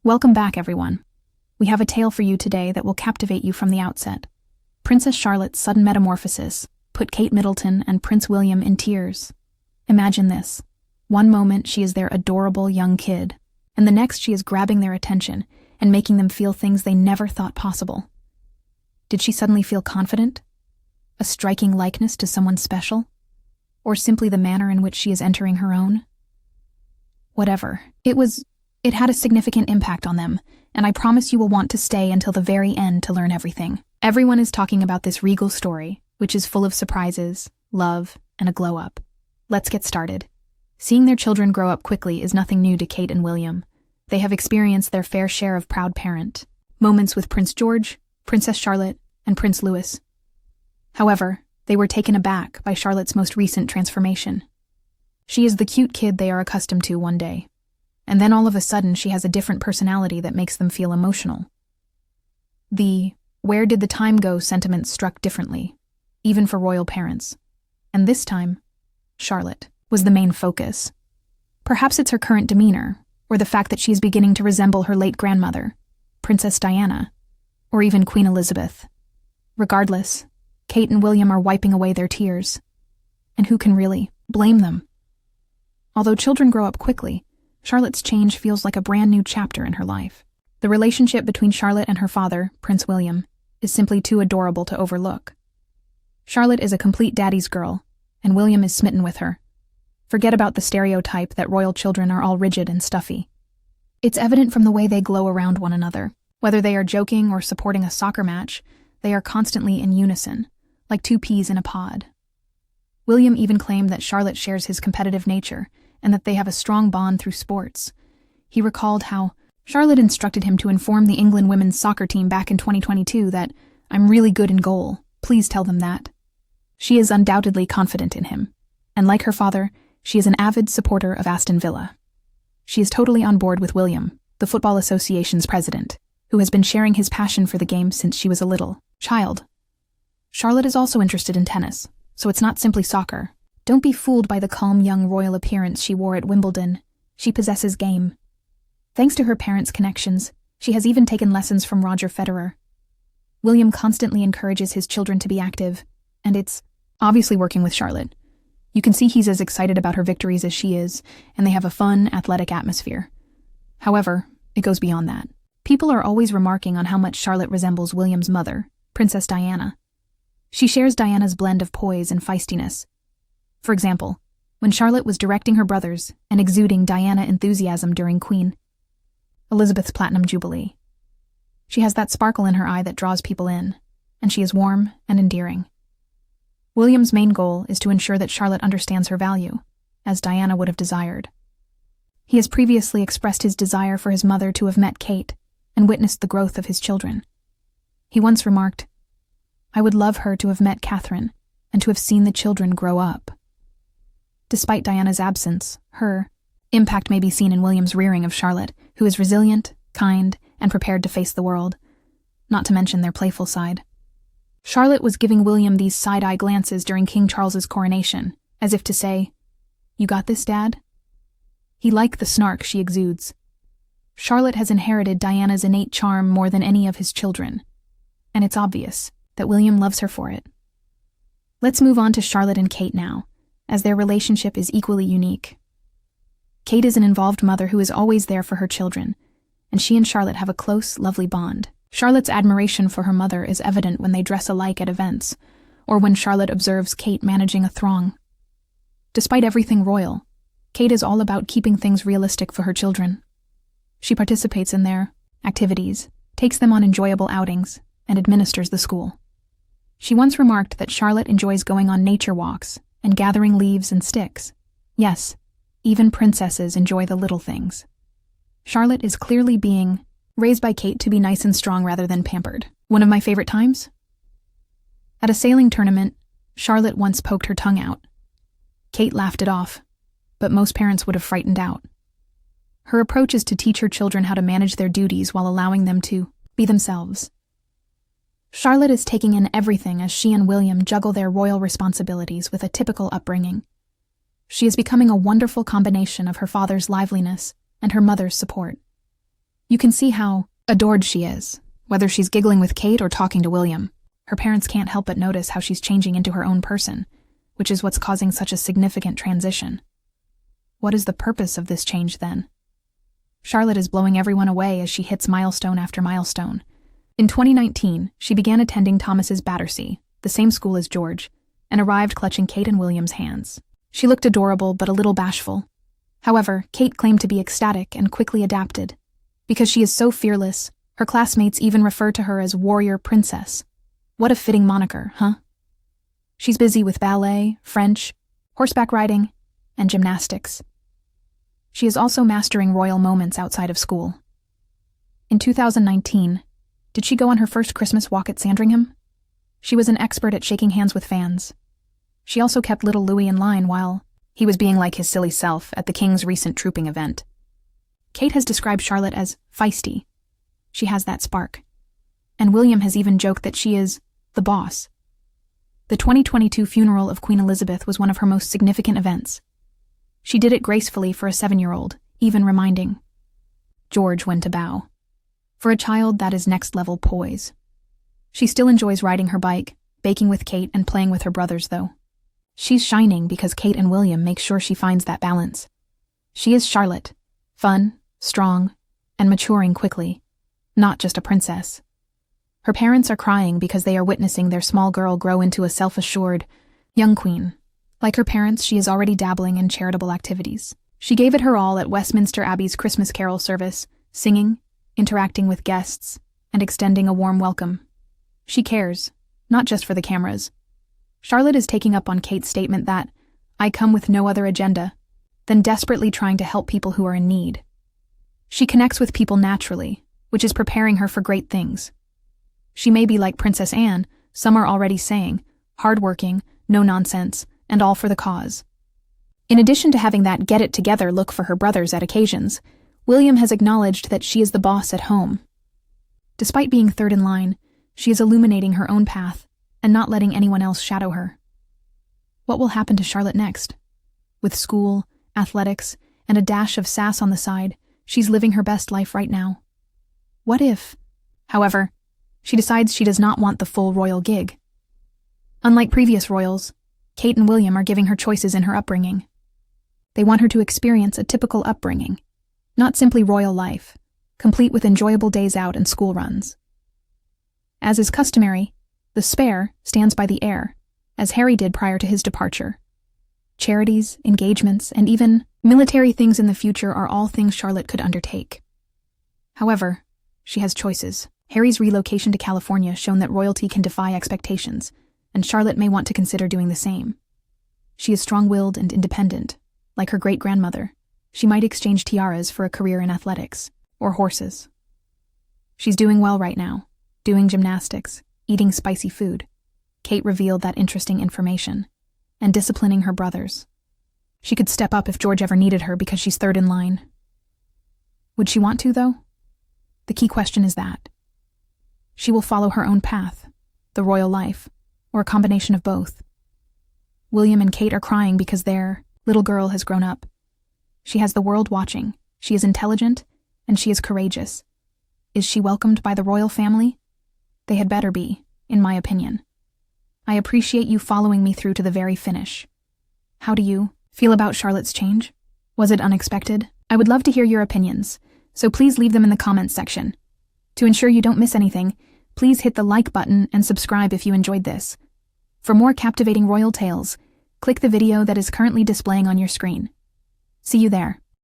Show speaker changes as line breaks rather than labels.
Welcome back, everyone. We have a tale for you today that will captivate you from the outset. Princess Charlotte's sudden metamorphosis put Kate Middleton and Prince William in tears. Imagine this. One moment she is their adorable young kid, and the next she is grabbing their attention and making them feel things they never thought possible. Did she suddenly feel confident? A striking likeness to someone special? Or simply the manner in which she is entering her own? Whatever. It had a significant impact on them, and I promise you will want to stay until the very end to learn everything. Everyone is talking about this regal story, which is full of surprises, love, and a glow-up. Let's get started. Seeing their children grow up quickly is nothing new to Kate and William. They have experienced their fair share of proud parent moments with Prince George, Princess Charlotte, and Prince Louis. However, they were taken aback by Charlotte's most recent transformation. She is the cute kid they are accustomed to one day, and then all of a sudden she has a different personality that makes them feel emotional. The "where did the time go" sentiment struck differently, even for royal parents. And this time, Charlotte was the main focus. Perhaps it's her current demeanor, or the fact that she is beginning to resemble her late grandmother, Princess Diana, or even Queen Elizabeth. Regardless, Kate and William are wiping away their tears. And who can really blame them? Although children grow up quickly, Charlotte's change feels like a brand new chapter in her life. The relationship between Charlotte and her father, Prince William, is simply too adorable to overlook. Charlotte is a complete daddy's girl, and William is smitten with her. Forget about the stereotype that royal children are all rigid and stuffy. It's evident from the way they glow around one another. Whether they are joking or supporting a soccer match, they are constantly in unison, like two peas in a pod. William even claimed that Charlotte shares his competitive nature, and that they have a strong bond through sports. He recalled how Charlotte instructed him to inform the England women's soccer team back in 2022 that, "I'm really good in goal, please tell them that." She is undoubtedly confident in him, and like her father, she is an avid supporter of Aston Villa. She is totally on board with William, the Football Association's president, who has been sharing his passion for the game since she was a little child. Charlotte is also interested in tennis, so it's not simply soccer. Don't be fooled by the calm young royal appearance she wore at Wimbledon. She possesses game. Thanks to her parents' connections, she has even taken lessons from Roger Federer. William constantly encourages his children to be active, and it's obviously working with Charlotte. You can see he's as excited about her victories as she is, and they have a fun, athletic atmosphere. However, it goes beyond that. People are always remarking on how much Charlotte resembles William's mother, Princess Diana. She shares Diana's blend of poise and feistiness. For example, when Charlotte was directing her brothers and exuding Diana enthusiasm during Queen Elizabeth's Platinum Jubilee. She has that sparkle in her eye that draws people in, and she is warm and endearing. William's main goal is to ensure that Charlotte understands her value, as Diana would have desired. He has previously expressed his desire for his mother to have met Kate and witnessed the growth of his children. He once remarked, "I would love her to have met Catherine and to have seen the children grow up." Despite Diana's absence, her impact may be seen in William's rearing of Charlotte, who is resilient, kind, and prepared to face the world, not to mention their playful side. Charlotte was giving William these side-eye glances during King Charles's coronation, as if to say, "You got this, Dad?" He liked the snark she exudes. Charlotte has inherited Diana's innate charm more than any of his children, and it's obvious that William loves her for it. Let's move on to Charlotte and Kate now, as their relationship is equally unique. Kate is an involved mother who is always there for her children, and she and Charlotte have a close, lovely bond. Charlotte's admiration for her mother is evident when they dress alike at events, or when Charlotte observes Kate managing a throng. Despite everything royal, Kate is all about keeping things realistic for her children. She participates in their activities, takes them on enjoyable outings, and administers the school. She once remarked that Charlotte enjoys going on nature walks and gathering leaves and sticks. Yes, even princesses enjoy the little things. Charlotte is clearly being raised by Kate to be nice and strong rather than pampered. One of my favorite times? At a sailing tournament, Charlotte once poked her tongue out. Kate laughed it off, but most parents would have frightened out. Her approach is to teach her children how to manage their duties while allowing them to be themselves. Charlotte is taking in everything as she and William juggle their royal responsibilities with a typical upbringing. She is becoming a wonderful combination of her father's liveliness and her mother's support. You can see how adored she is, whether she's giggling with Kate or talking to William. Her parents can't help but notice how she's changing into her own person, which is what's causing such a significant transition. What is the purpose of this change then? Charlotte is blowing everyone away as she hits milestone after milestone. In 2019, she began attending Thomas's Battersea, the same school as George, and arrived clutching Kate and William's hands. She looked adorable but a little bashful. However, Kate claimed to be ecstatic and quickly adapted. Because she is so fearless, her classmates even refer to her as Warrior Princess. What a fitting moniker, huh? She's busy with ballet, French, horseback riding, and gymnastics. She is also mastering royal moments outside of school. In 2019, did she go on her first Christmas walk at Sandringham? She was an expert at shaking hands with fans. She also kept little Louis in line while he was being like his silly self at the King's recent trooping event. Kate has described Charlotte as feisty. She has that spark. And William has even joked that she is the boss. The 2022 funeral of Queen Elizabeth was one of her most significant events. She did it gracefully for a 7-year-old, even reminding George when to bow. For a child, that is next-level poise. She still enjoys riding her bike, baking with Kate, and playing with her brothers, though. She's shining because Kate and William make sure she finds that balance. She is Charlotte, fun, strong, and maturing quickly, not just a princess. Her parents are crying because they are witnessing their small girl grow into a self-assured young queen. Like her parents, she is already dabbling in charitable activities. She gave it her all at Westminster Abbey's Christmas Carol service, singing, interacting with guests, and extending a warm welcome. She cares, not just for the cameras. Charlotte is taking up on Kate's statement that, "I come with no other agenda," than desperately trying to help people who are in need. She connects with people naturally, which is preparing her for great things. She may be like Princess Anne, some are already saying, hardworking, no nonsense, and all for the cause. In addition to having that get-it-together look for her brothers at occasions, William has acknowledged that she is the boss at home. Despite being third in line, she is illuminating her own path and not letting anyone else shadow her. What will happen to Charlotte next? With school, athletics, and a dash of sass on the side, she's living her best life right now. What if, however, she decides she does not want the full royal gig? Unlike previous royals, Kate and William are giving her choices in her upbringing. They want her to experience a typical upbringing, not simply royal life, complete with enjoyable days out and school runs. As is customary, the spare stands by the heir, as Harry did prior to his departure. Charities, engagements, and even military things in the future are all things Charlotte could undertake. However, she has choices. Harry's relocation to California shown that royalty can defy expectations, and Charlotte may want to consider doing the same. She is strong-willed and independent. Like her great-grandmother, she might exchange tiaras for a career in athletics, or horses. She's doing well right now, doing gymnastics, eating spicy food. Kate revealed that interesting information, and disciplining her brothers. She could step up if George ever needed her because she's third in line. Would she want to, though? The key question is that. She will follow her own path, the royal life, or a combination of both. William and Kate are crying because their little girl has grown up. She has the world watching, she is intelligent, and she is courageous. Is she welcomed by the royal family? They had better be, in my opinion. I appreciate you following me through to the very finish. How do you feel about Charlotte's change? Was it unexpected? I would love to hear your opinions, so please leave them in the comments section. To ensure you don't miss anything, please hit the like button and subscribe if you enjoyed this. For more captivating royal tales, click the video that is currently displaying on your screen. See you there.